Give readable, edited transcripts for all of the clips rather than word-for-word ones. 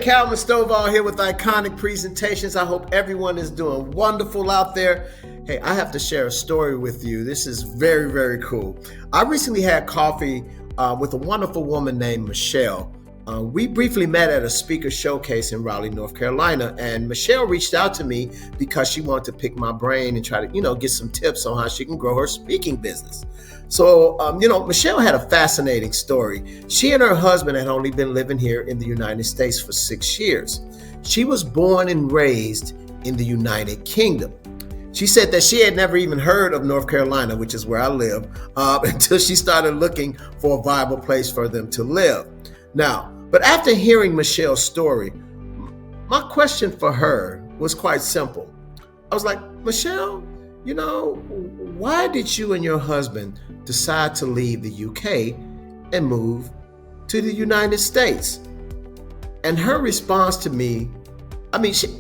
Calvin Stovall here with Iconic Presentations. I hope everyone is doing wonderful out there. Hey, I have to share a story with you. This is very, very cool. I recently had coffee with a wonderful woman named Michelle. We briefly met at a speaker showcase in Raleigh, North Carolina, and Michelle reached out to me because she wanted to pick my brain and try to, get some tips on how she can grow her speaking business. So, Michelle had a fascinating story. She and her husband had only been living here in the United States for 6 years. She was born and raised in the United Kingdom. She said that she had never even heard of North Carolina, which is where I live, until she started looking for a viable place for them to live. Now, but after hearing Michelle's story, my question for her was quite simple. I was like, Michelle, why did you and your husband decide to leave the UK and move to the United States? And her response to me,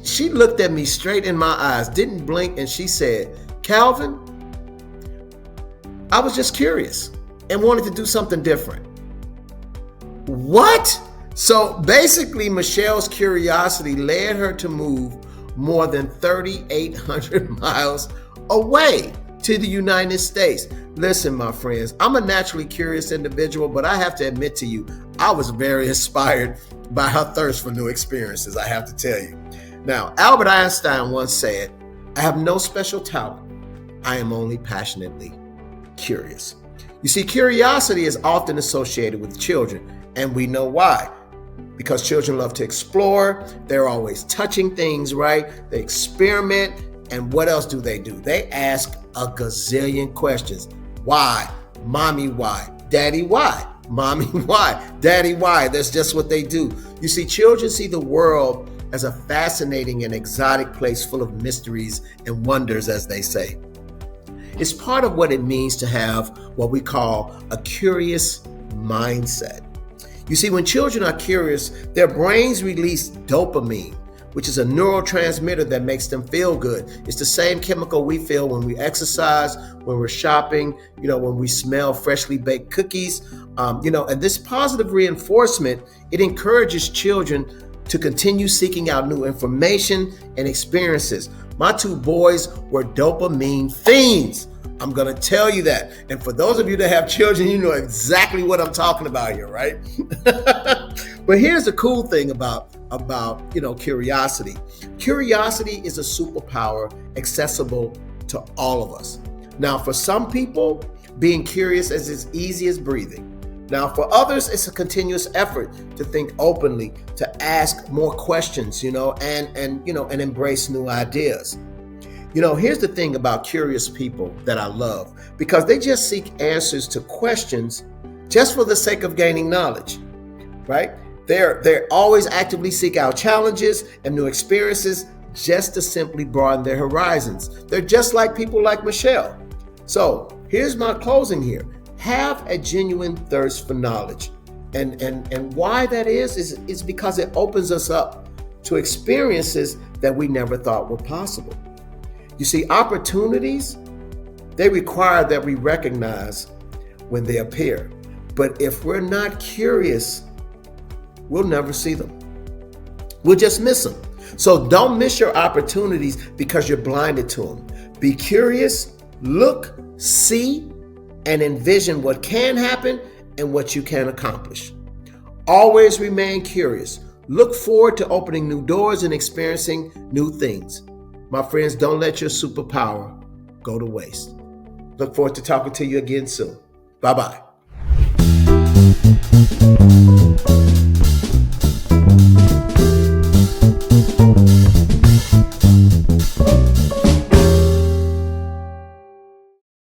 she looked at me straight in my eyes, didn't blink, and she said, Calvin, I was just curious and wanted to do something different. What? So basically, Michelle's curiosity led her to move more than 3,800 miles away to the United States. Listen, my friends, I'm a naturally curious individual, but I have to admit to you, I was very inspired by her thirst for new experiences, I have to tell you. Now, Albert Einstein once said, I have no special talent. I am only passionately curious. You see, curiosity is often associated with children, and we know why. Because children love to explore, they're always touching things, right? They experiment, and what else do? They ask a gazillion questions. Why? Mommy, why? Daddy, why? Mommy, why? Daddy, why? That's just what they do. You see, children see the world as a fascinating and exotic place full of mysteries and wonders, as they say. It's part of what it means to have what we call a curious mindset. You see, when children are curious, their brains release dopamine, which is a neurotransmitter that makes them feel good. It's the same chemical we feel when we exercise, when we're shopping, when we smell freshly baked cookies, and this positive reinforcement, it encourages children to continue seeking out new information and experiences. My 2 boys were dopamine fiends. I'm going to tell you that. And for those of you that have children, you know exactly what I'm talking about here, right? But here's the cool thing about curiosity. Curiosity is a superpower accessible to all of us. Now, for some people, being curious is as easy as breathing. Now, for others, it's a continuous effort to think openly, to ask more questions, and embrace new ideas. Here's the thing about curious people that I love, because they just seek answers to questions just for the sake of gaining knowledge, right? They're always actively seek out challenges and new experiences just to simply broaden their horizons. They're just like people like Michelle. So here's my closing here. Have a genuine thirst for knowledge. And why that is because it opens us up to experiences that we never thought were possible. You see, opportunities, they require that we recognize when they appear. But if we're not curious, we'll never see them. We'll just miss them. So don't miss your opportunities because you're blinded to them. Be curious, look, see, and envision what can happen and what you can accomplish. Always remain curious. Look forward to opening new doors and experiencing new things. My friends, don't let your superpower go to waste. Look forward to talking to you again soon. Bye-bye.